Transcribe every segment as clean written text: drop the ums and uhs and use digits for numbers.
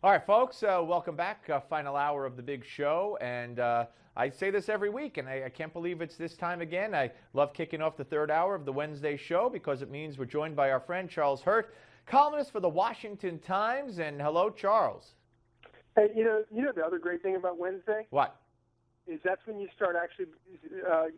All right, folks, welcome back. Final hour of the big show. And I say this every week, and I can't believe it's this time again. I love kicking off the third hour of the Wednesday show because it means we're joined by our friend Charles Hurt, columnist for the Washington Times. And hello, Charles. Hey, you know the other great thing about Wednesday? What? Is that's when you start actually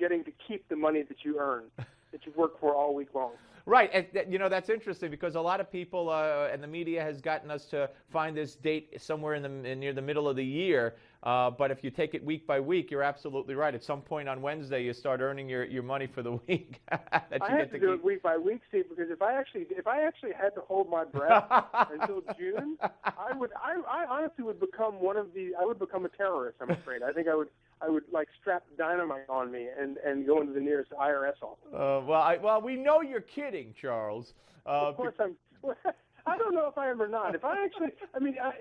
getting to keep the money that you earn, that you've worked for all week long. Right. And, that's interesting because a lot of people and the media has gotten us to find this date somewhere near the middle of the year. But if you take it week by week, you're absolutely right. At some point on Wednesday, you start earning your money for the week. I have to do it week by week, Steve, because if I actually had to hold my breath until June, I honestly would become I would become a terrorist, I'm afraid. I think I would like strap dynamite on me and go into the nearest IRS office. Well, we know you're kidding, Charles. Of course I'm. I don't know if I am or not. If I actually,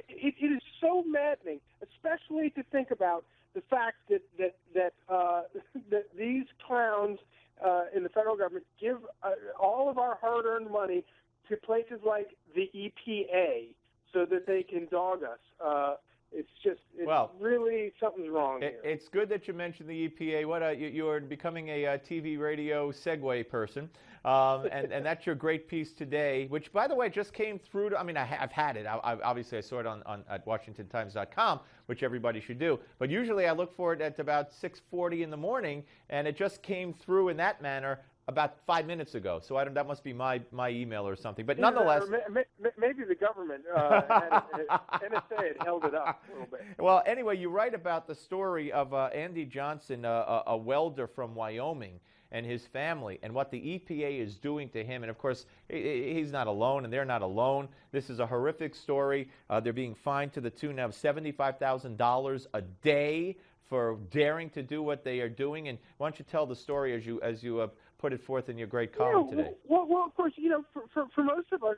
it is so maddening, especially to think about the fact that these clowns in the federal government give all of our hard-earned money to places like the EPA so that they can dog us. Really something's wrong here. It's good that you mentioned the EPA. You're becoming a TV radio segue person, and that's your great piece today, which, by the way, just came through. I've had it. Obviously, I saw it at WashingtonTimes.com, which everybody should do. But usually I look for it at about 6:40 in the morning, and it just came through in that manner about 5 minutes ago. So that must be my email or something. But nonetheless, maybe the government NSA had held it up a little bit. Well, anyway, you write about the story of Andy Johnson, a welder from Wyoming, and his family, and what the EPA is doing to him. And of course, he's not alone, and they're not alone. This is a horrific story. They're being fined to the tune of $75,000 a day for daring to do what they are doing. And why don't you tell the story as you put it forth in your great column today? Well, of course, for most of us,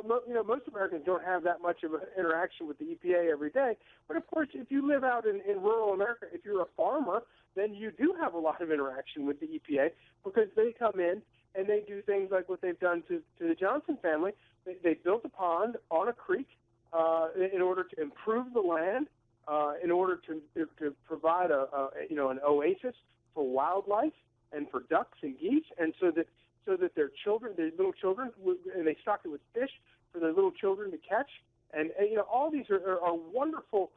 most Americans don't have that much of an interaction with the EPA every day. But of course, if you live out in rural America, if you're a farmer, then you do have a lot of interaction with the EPA because they come in and they do things like what they've done to the Johnson family. They built a pond on a creek in order to improve the land, in order to provide an oasis for wildlife and for ducks and geese, and so that their little children, and they stocked it with fish for their little children to catch, and all these are wonderful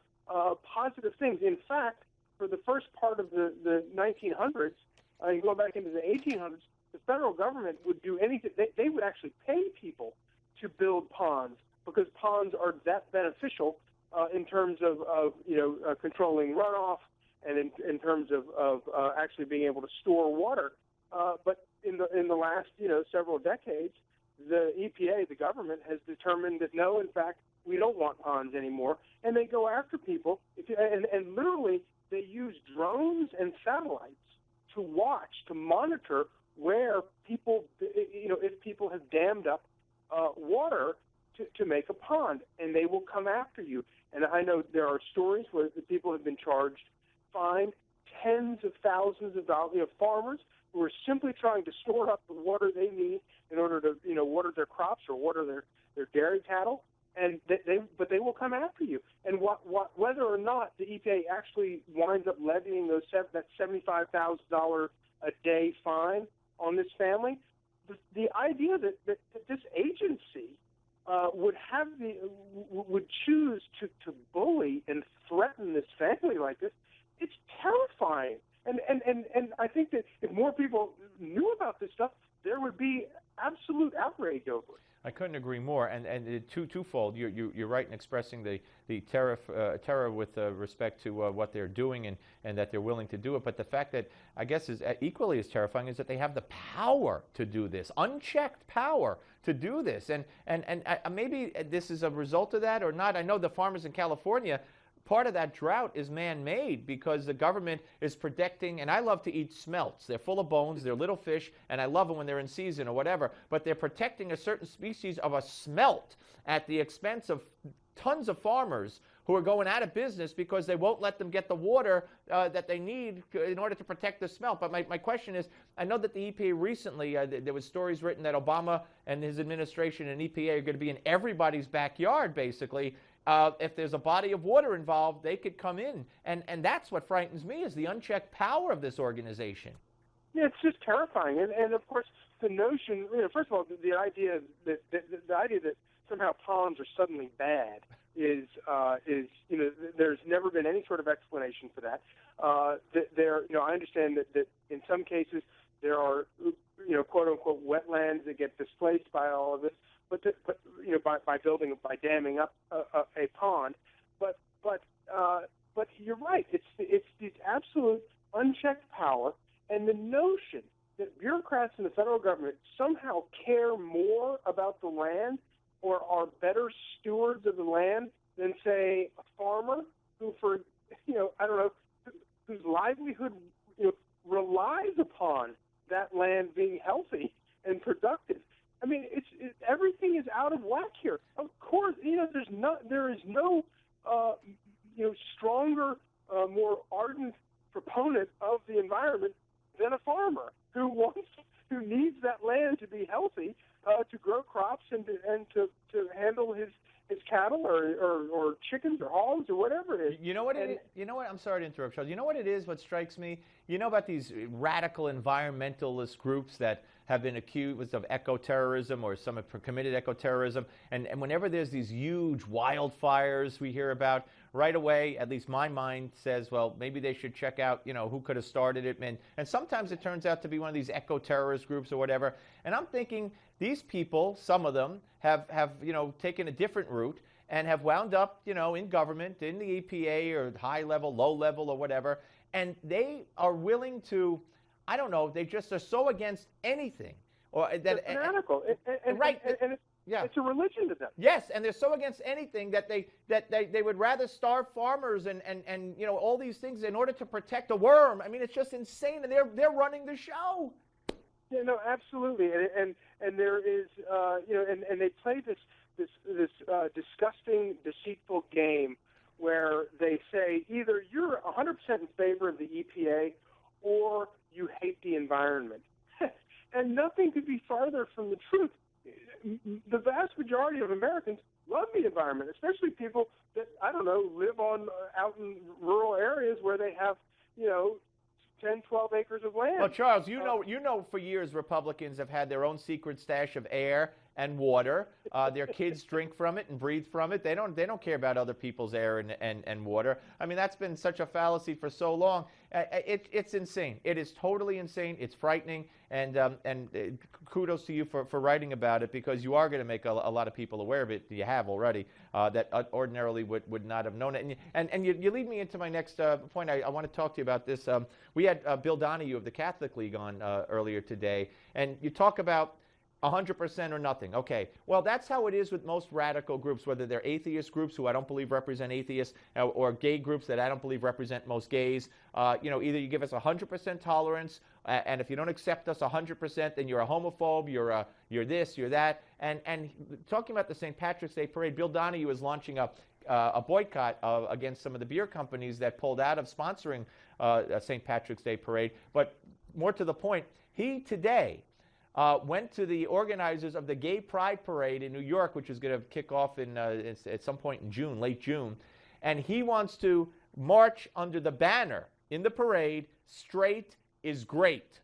positive things. In fact, for the first part of the 1900s, and go back into the 1800s, the federal government would do anything. They would actually pay people to build ponds because ponds are that beneficial in terms of controlling runoff and in terms of actually being able to store water. But in the last several decades, the EPA, the government, has determined that no, in fact, we don't want ponds anymore, and they go after people. And literally, they use drones and satellites to monitor where people, if people have dammed up water to make a pond, and they will come after you. And I know there are stories where the people have been fined tens of thousands of dollars. Farmers who are simply trying to store up the water they need in order to, water their crops or water their dairy cattle, and they will come after you. And whether or not the EPA actually winds up levying that $75,000 a day fine on this family, the idea that this agency would choose to bully and threaten this family like this, it's terrifying. And I think that if more people knew about this stuff, there would be absolute outrage over it. I couldn't agree more, and twofold. You're right in expressing the terror with respect to what they're doing and that they're willing to do it. But the fact that I guess is equally as terrifying is that they have the power to do this, unchecked power to do this, and maybe this is a result of that or not. I know the farmers in California. Part of that drought is man-made because the government is protecting, and I love to eat smelts. They're full of bones, they're little fish, and I love them when they're in season or whatever, but they're protecting a certain species of a smelt at the expense of tons of farmers who are going out of business because they won't let them get the water that they need in order to protect the smelt. But my question is, I know that the EPA recently, there was stories written that Obama and his administration and EPA are going to be in everybody's backyard, basically, if there's a body of water involved, they could come in. And that's what frightens me, is the unchecked power of this organization. Yeah, it's just terrifying. And of course, the notion, first of all, the idea that somehow ponds are suddenly bad is there's never been any sort of explanation for that. I understand that in some cases there are, quote unquote wetlands that get displaced by all of this, but by damming up a pond. But you're right. It's the absolute unchecked power, and the notion that bureaucrats in the federal government somehow care more about the land or are better stewards of the land than, say, a farmer who, whose livelihood relies upon that land being healthy and productive. I mean, everything is out of whack here. Of course, there is no stronger, more ardent proponent of the environment than a farmer who needs that land to be healthy, to grow crops and to handle his cattle or chickens or hogs or whatever it is. You know what? I'm sorry to interrupt, Charles. You know what it is? What strikes me? You know about these radical environmentalist groups that have been accused of eco-terrorism, or some have committed eco-terrorism, and whenever there's these huge wildfires we hear about, right away, at least my mind says, well, maybe they should check out, who could have started it. And sometimes it turns out to be one of these eco-terrorist groups or whatever. And I'm thinking these people, some of them, have taken a different route and have wound up, in government, in the EPA or high level, low level or whatever. And they are willing to, I don't know, they just are so against anything. They're fanatical. Right. Yeah. It's a religion to them. Yes, and they're so against anything that they would rather starve farmers and all these things in order to protect a worm. I mean, it's just insane, and they're running the show. Yeah, no, absolutely, and there is and they play this disgusting, deceitful game where they say either you're 100% in favor of the EPA or you hate the environment, and nothing could be farther from the truth. The vast majority of Americans love the environment, especially people that, live out in rural areas where they have, 10, 12 acres of land. Well, Charles, you know for years Republicans have had their own secret stash of air and water. Their kids drink from it and breathe from it. They don't care about other people's air and water. I mean, that's been such a fallacy for so long. It's insane. It is totally insane. It's frightening. And kudos to you for writing about it, because you are going to make a lot of people aware of it. You have already, that ordinarily would not have known it. And you lead me into my next point. I want to talk to you about this. We had Bill Donahue of the Catholic League on earlier today, and you talk about 100% or nothing. Okay, well, that's how it is with most radical groups, whether they're atheist groups, who I don't believe represent atheists, or gay groups that I don't believe represent most gays. Either you give us 100% tolerance, and if you don't accept us 100%, then you're a homophobe, you're this, you're that. And talking about the St. Patrick's Day parade, Bill Donahue is launching a boycott against some of the beer companies that pulled out of sponsoring a St. Patrick's Day parade. But more to the point, he today went to the organizers of the Gay Pride Parade in New York, which is going to kick off at some point in June, late June. And he wants to march under the banner in the parade, "Straight is great."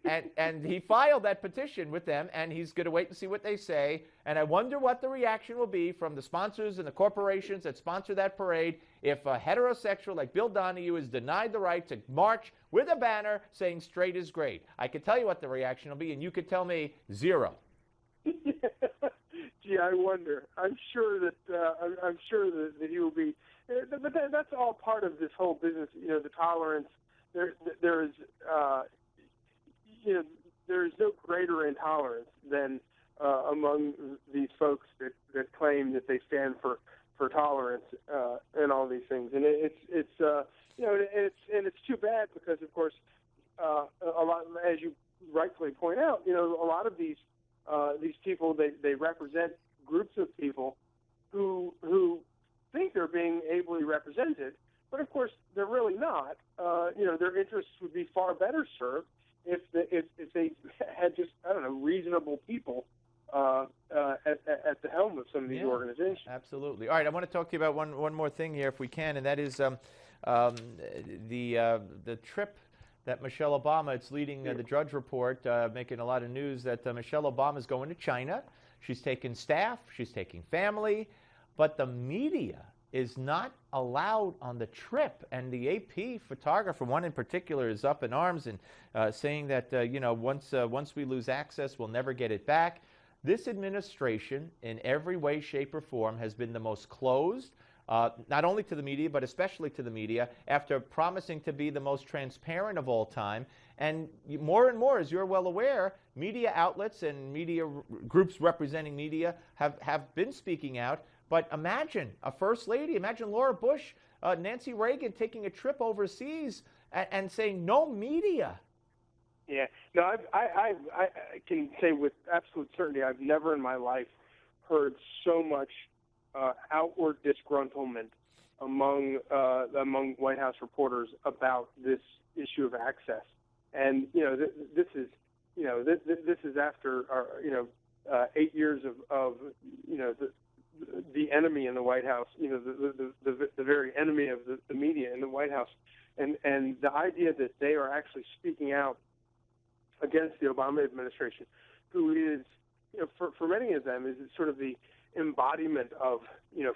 And he filed that petition with them, and he's going to wait and see what they say. And I wonder what the reaction will be from the sponsors and the corporations that sponsor that parade if a heterosexual like Bill Donahue is denied the right to march with a banner saying "straight is great." I could tell you what the reaction will be, and you could tell me zero. Gee, I wonder. I'm sure that he will be. But that's all part of this whole business. The tolerance. There is no greater intolerance than among these folks that claim that they stand for tolerance and all these things. And it's too bad, because of course a lot, as you rightfully point out, a lot of these people, they represent groups of people who think they're being ably represented, but of course they're really not. Their interests would be far better served if they had just, reasonable people, who, think they're being ably represented. But of course, they're really not. Their interests would be far better served if they had just, reasonable people, who, think they're being ably represented. But of course, they're really not. Their interests would be far better served if they had just, reasonable people at the helm of some of these organizations. Absolutely. All right, I want to talk to you about one more thing here, if we can, and that is the trip that Michelle Obama, it's leading the Drudge Report, making a lot of news that Michelle Obama is going to China. She's taking staff, she's taking family, but the media is not allowed on the trip. And the AP photographer, one in particular, is up in arms and saying that, once we lose access, we'll never get it back. This administration, in every way, shape, or form, has been the most closed, not only to the media, but especially to the media, after promising to be the most transparent of all time. And more and more, as you're well aware, media outlets and media groups representing media have been speaking out. But imagine a first lady, imagine Laura Bush, Nancy Reagan taking a trip overseas and saying no media. Yeah, no, I can say with absolute certainty I've never in my life heard so much outward disgruntlement among White House reporters about this issue of access. And this is after 8 years of the enemy in the White House, the very enemy of the media in the White House, and the idea that they are actually speaking out against the Obama administration, who is, for many of them, is sort of the embodiment of,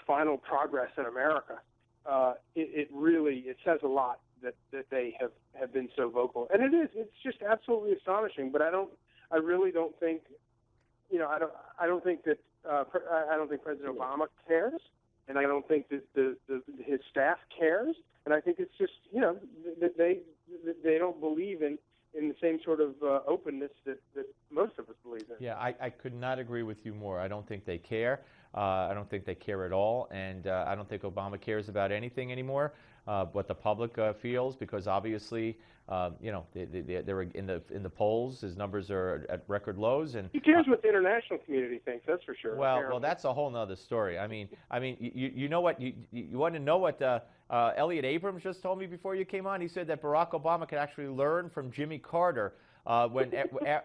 final progress in America. It really says a lot that they have been so vocal, and it's just absolutely astonishing. But I really don't think, I don't think President Obama cares, and I don't think that his staff cares, and I think it's just that they don't believe in the same sort of openness that most of us believe in. Yeah, I could not agree with you more. I don't think they care. I don't think they care at all, and I don't think Obama cares about anything anymore. What the public feels, because obviously, they're in the polls. His numbers are at record lows, and he cares what the international community thinks. That's for sure. Well, that's a whole nother story. I mean, you know what? You want to know what Elliot Abrams just told me before you came on? He said that Barack Obama could actually learn from Jimmy Carter. When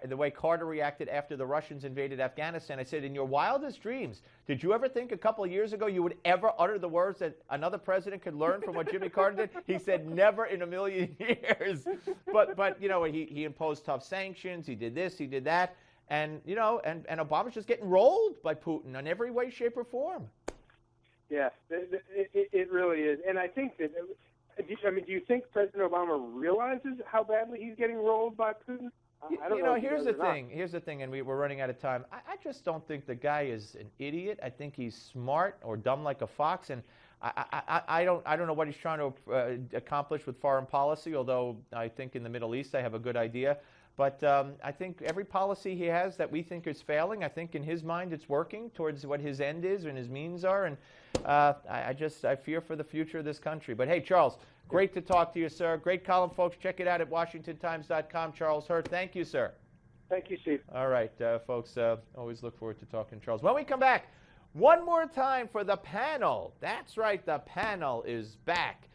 the way Carter reacted after the Russians invaded Afghanistan. I said, in your wildest dreams, did you ever think a couple of years ago you would ever utter the words that another president could learn from what Jimmy Carter did? He said, never in a million years. But he imposed tough sanctions. He did this, he did that. And, and Obama's just getting rolled by Putin in every way, shape, or form. Yeah, it really is. And I think that... do you think President Obama realizes how badly he's getting rolled by Putin? I don't know. Here's the thing, and we're running out of time. I just don't think the guy is an idiot. I think he's smart or dumb like a fox, and I don't know what he's trying to accomplish with foreign policy, although I think in the Middle East I have a good idea. But I think every policy he has that we think is failing, I think in his mind it's working towards what his end is and his means are. And I fear for the future of this country. But hey, Charles, great to talk to you, sir. Great column, folks. Check it out at WashingtonTimes.com. Charles Hurt, thank you, sir. Thank you, Steve. All right, folks, always look forward to talking to Charles. When we come back, one more time for the panel. That's right, the panel is back.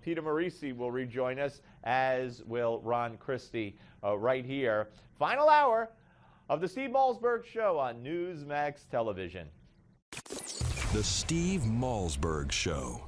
Peter Morisi will rejoin us, as will Ron Christie, right here. Final hour of the Steve Malzberg Show on Newsmax Television. The Steve Malzberg Show.